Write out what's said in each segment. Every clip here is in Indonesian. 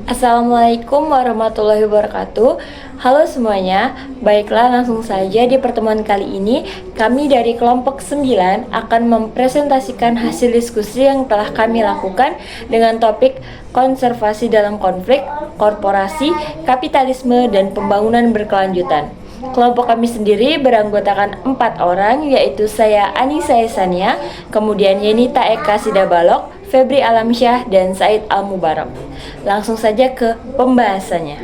Assalamualaikum warahmatullahi wabarakatuh. Halo semuanya, baiklah langsung saja di pertemuan kali ini kami dari kelompok 9 akan mempresentasikan hasil diskusi yang telah kami lakukan dengan topik konservasi dalam konflik, korporasi, kapitalisme, dan pembangunan berkelanjutan. Kelompok kami sendiri beranggotakan 4 orang, yaitu saya Anissa Esania, kemudian Yenita Eka Sidabalok, Febri Alamsyah, dan Said Al-Mubarak. Langsung saja ke pembahasannya.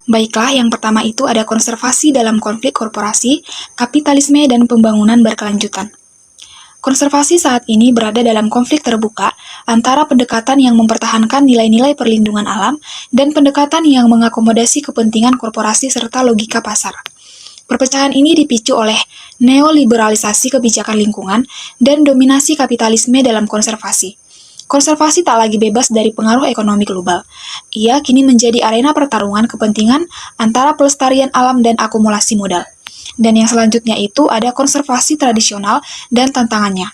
Baiklah, yang pertama itu ada konservasi dalam konflik korporasi, kapitalisme, dan pembangunan berkelanjutan. Konservasi saat ini berada dalam konflik terbuka antara pendekatan yang mempertahankan nilai-nilai perlindungan alam dan pendekatan yang mengakomodasi kepentingan korporasi serta logika pasar. Perpecahan ini dipicu oleh neoliberalisasi kebijakan lingkungan dan dominasi kapitalisme dalam konservasi. Konservasi tak lagi bebas dari pengaruh ekonomi global. Ia kini menjadi arena pertarungan kepentingan antara pelestarian alam dan akumulasi modal. Dan yang selanjutnya itu ada konservasi tradisional dan tantangannya.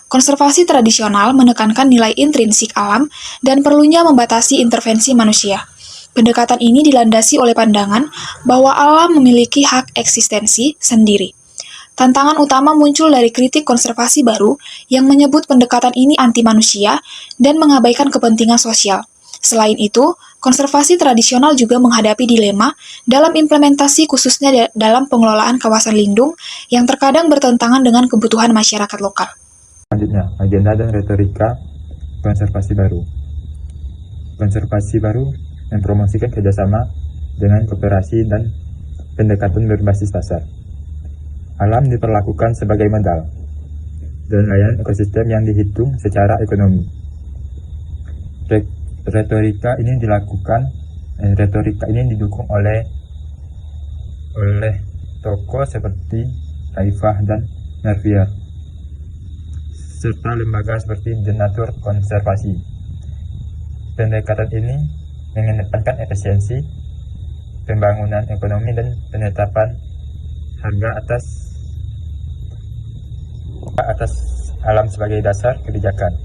Konservasi tradisional menekankan nilai intrinsik alam dan perlunya membatasi intervensi manusia. Pendekatan ini dilandasi oleh pandangan bahwa alam memiliki hak eksistensi sendiri. Tantangan utama muncul dari kritik konservasi baru yang menyebut pendekatan ini anti manusia dan mengabaikan kepentingan sosial. Selain itu, konservasi tradisional juga menghadapi dilema dalam implementasi khususnya dalam pengelolaan kawasan lindung yang terkadang bertentangan dengan kebutuhan masyarakat lokal. Selanjutnya, agenda dan retorika konservasi baru. Konservasi baru mempromosikan kerjasama dengan kooperasi dan pendekatan berbasis pasar. Alam diperlakukan sebagai modal dan layanan ekosistem yang dihitung secara ekonomi. Retorika ini didukung oleh tokoh seperti Taifah dan Narvier serta lembaga seperti The Nature Konservasi. Pendekatan ini mengedepankan efisiensi, pembangunan ekonomi, dan penetapan harga atas alam sebagai dasar kebijakan.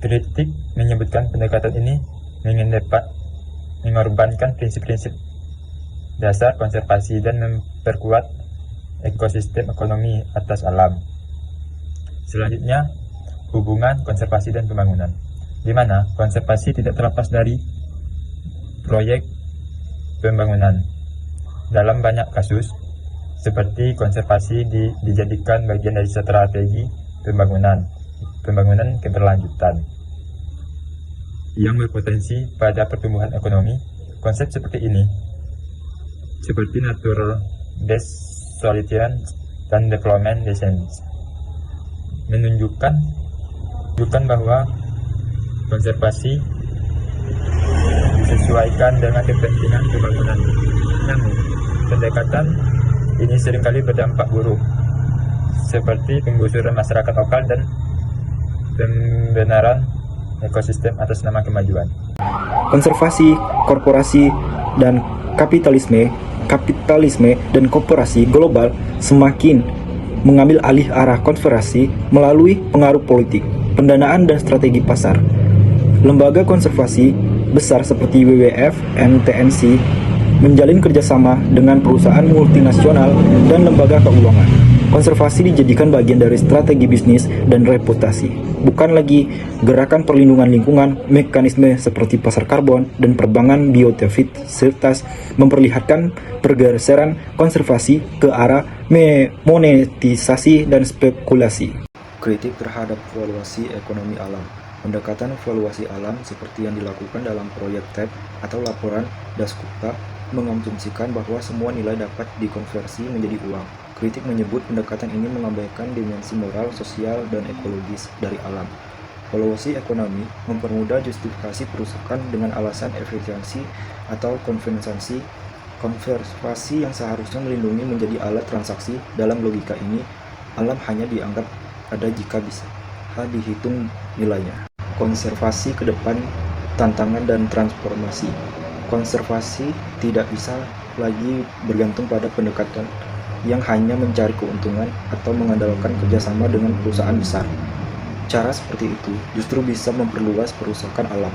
Kritik menyebutkan pendekatan ini mengorbankan prinsip-prinsip dasar konservasi dan memperkuat ekosistem ekonomi atas alam. Selanjutnya, hubungan konservasi dan pembangunan, di mana konservasi tidak terlepas dari proyek pembangunan. Dalam banyak kasus, seperti konservasi dijadikan bagian dari strategi pembangunan keberlanjutan yang berpotensi pada pertumbuhan ekonomi. Konsep seperti ini, seperti natural based solution dan development designs, menunjukkan bahwa konservasi disesuaikan dengan kepentingan pembangunan. Namun, pendekatan ini seringkali berdampak buruk, seperti penggusuran masyarakat lokal dan pembenaran ekosistem atas nama kemajuan. Konservasi, korporasi, dan kapitalisme dan korporasi global semakin mengambil alih arah konservasi melalui pengaruh politik, pendanaan, dan strategi pasar. Lembaga konservasi besar seperti WWF dan TNC menjalin kerjasama dengan perusahaan multinasional dan lembaga keuangan. Konservasi dijadikan bagian dari strategi bisnis dan reputasi, bukan lagi gerakan perlindungan lingkungan. Mekanisme seperti pasar karbon dan perbankan biodiversitas memperlihatkan pergeseran konservasi ke arah monetisasi dan spekulasi. Kritik terhadap valuasi ekonomi alam. Pendekatan valuasi alam seperti yang dilakukan dalam proyek TEP atau laporan Dasgupta mengasumsikan bahwa semua nilai dapat dikonversi menjadi uang. Kritik menyebut pendekatan ini mengabaikan dimensi moral, sosial, dan ekologis dari alam. Valuasi ekonomi mempermudah justifikasi perusahaan dengan alasan efisiensi atau konservasi. Konservasi yang seharusnya melindungi menjadi alat transaksi. Dalam logika ini, alam hanya dianggap ada jika bisa dihitung nilainya. Konservasi ke depan, tantangan dan transformasi. Konservasi tidak bisa lagi bergantung pada pendekatan yang hanya mencari keuntungan atau mengandalkan kerjasama dengan perusahaan besar. Cara seperti itu justru bisa memperluas kerusakan alam.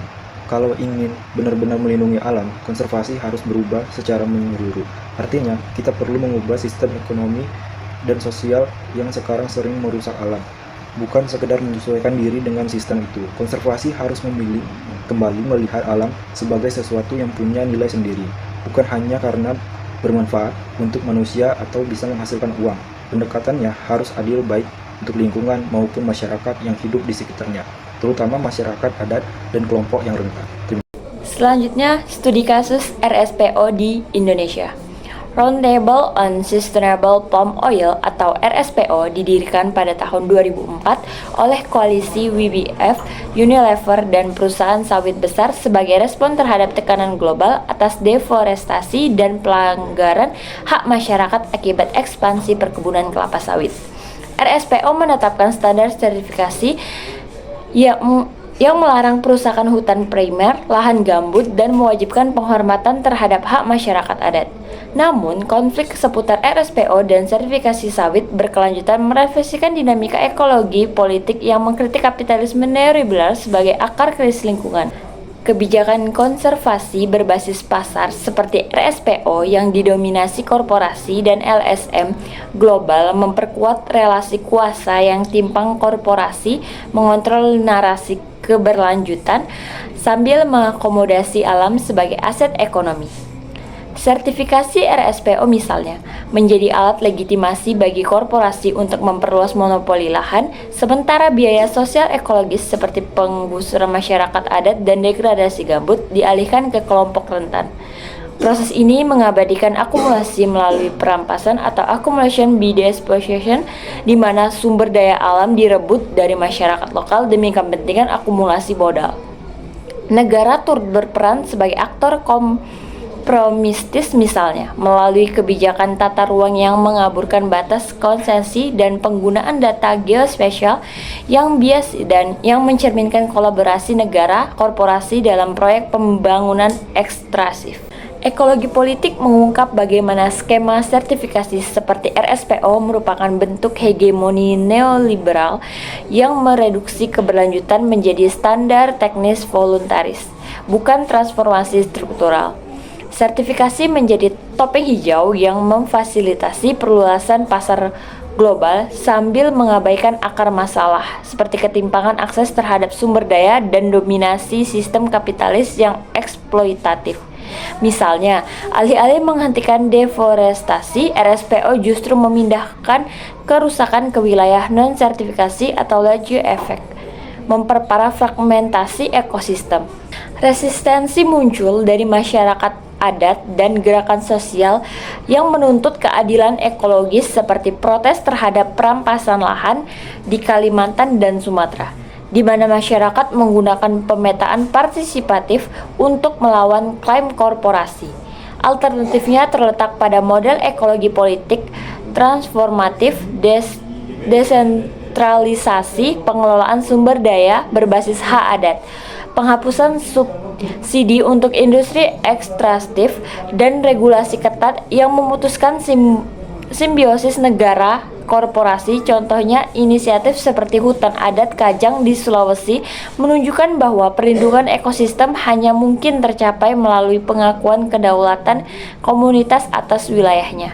Kalau ingin benar-benar melindungi alam, konservasi harus berubah secara menyeluruh. Artinya, kita perlu mengubah sistem ekonomi dan sosial yang sekarang sering merusak alam. Bukan sekedar menyesuaikan diri dengan sistem itu. Konservasi harus memilih kembali melihat alam sebagai sesuatu yang punya nilai sendiri, bukan hanya karena bermanfaat untuk manusia atau bisa menghasilkan uang. Pendekatannya harus adil baik untuk lingkungan maupun masyarakat yang hidup di sekitarnya, terutama masyarakat adat dan kelompok yang rentan. Selanjutnya, studi kasus RSPO di Indonesia. Roundtable on Sustainable Palm Oil atau RSPO didirikan pada tahun 2004 oleh koalisi WWF, Unilever, dan perusahaan sawit besar sebagai respon terhadap tekanan global atas deforestasi dan pelanggaran hak masyarakat akibat ekspansi perkebunan kelapa sawit. RSPO menetapkan standar sertifikasi yang melarang perusakan hutan primer, lahan gambut, dan mewajibkan penghormatan terhadap hak masyarakat adat. Namun, konflik seputar RSPO dan sertifikasi sawit berkelanjutan merefleksikan dinamika ekologi politik yang mengkritik kapitalisme neoliberal sebagai akar krisis lingkungan. Kebijakan konservasi berbasis pasar seperti RSPO yang didominasi korporasi dan LSM global memperkuat relasi kuasa yang timpang. Korporasi mengontrol narasi keberlanjutan sambil mengakomodasi alam sebagai aset ekonomi. Sertifikasi RSPO misalnya menjadi alat legitimasi bagi korporasi untuk memperluas monopoli lahan, sementara biaya sosial ekologis seperti penggusuran masyarakat adat dan degradasi gambut dialihkan ke kelompok rentan. Proses ini mengabadikan akumulasi melalui perampasan atau accumulation by dispossession, di mana sumber daya alam direbut dari masyarakat lokal demi kepentingan akumulasi modal. Negara turut berperan sebagai aktor kompromistis misalnya melalui kebijakan tata ruang yang mengaburkan batas konsesi dan penggunaan data geospasial yang bias dan yang mencerminkan kolaborasi negara korporasi dalam proyek pembangunan ekstrasif. Ekologi politik mengungkap bagaimana skema sertifikasi seperti RSPO merupakan bentuk hegemoni neoliberal yang mereduksi keberlanjutan menjadi standar teknis voluntaris, bukan transformasi struktural. Sertifikasi menjadi topeng hijau yang memfasilitasi perluasan pasar global sambil mengabaikan akar masalah seperti ketimpangan akses terhadap sumber daya dan dominasi sistem kapitalis yang eksploitatif. Misalnya, alih-alih menghentikan deforestasi, RSPO justru memindahkan kerusakan ke wilayah non-sertifikasi atau laju efek, memperparah fragmentasi ekosistem. Resistensi muncul dari masyarakat adat dan gerakan sosial yang menuntut keadilan ekologis seperti protes terhadap perampasan lahan di Kalimantan dan Sumatera, di mana masyarakat menggunakan pemetaan partisipatif untuk melawan klaim korporasi. Alternatifnya terletak pada model ekologi politik transformatif, desentralisasi, pengelolaan sumber daya berbasis hak adat, penghapusan subsidi untuk industri ekstraktif, dan regulasi ketat yang memutuskan simbiosis negara korporasi. Contohnya, inisiatif seperti hutan adat Kajang di Sulawesi menunjukkan bahwa perlindungan ekosistem hanya mungkin tercapai melalui pengakuan kedaulatan komunitas atas wilayahnya.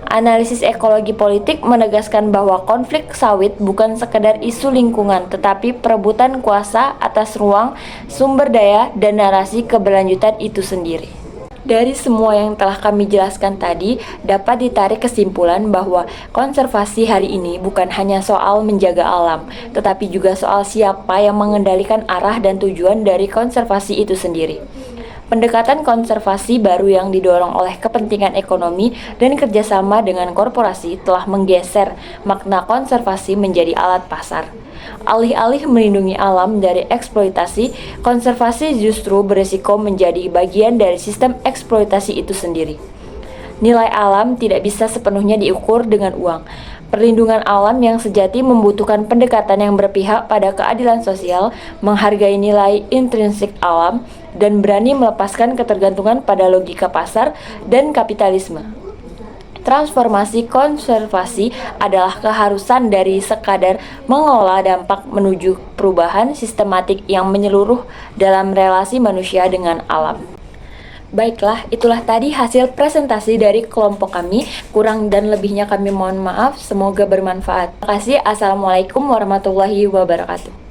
Analisis ekologi politik menegaskan bahwa konflik sawit bukan sekedar isu lingkungan, tetapi perebutan kuasa atas ruang, sumber daya, dan narasi keberlanjutan itu sendiri. Dari semua yang telah kami jelaskan tadi, dapat ditarik kesimpulan bahwa konservasi hari ini bukan hanya soal menjaga alam, tetapi juga soal siapa yang mengendalikan arah dan tujuan dari konservasi itu sendiri. Pendekatan konservasi baru yang didorong oleh kepentingan ekonomi dan kerjasama dengan korporasi telah menggeser makna konservasi menjadi alat pasar. Alih-alih melindungi alam dari eksploitasi, konservasi justru berisiko menjadi bagian dari sistem eksploitasi itu sendiri. Nilai alam tidak bisa sepenuhnya diukur dengan uang. Perlindungan alam yang sejati membutuhkan pendekatan yang berpihak pada keadilan sosial, menghargai nilai intrinsik alam, dan berani melepaskan ketergantungan pada logika pasar dan kapitalisme. transformasi konservasi adalah keharusan dari sekadar mengelola dampak menuju perubahan sistematik yang menyeluruh dalam relasi manusia dengan alam. Baiklah, itulah tadi hasil presentasi dari kelompok kami. Kurang dan lebihnya kami mohon maaf, semoga bermanfaat. Terima kasih. Assalamualaikum warahmatullahi wabarakatuh.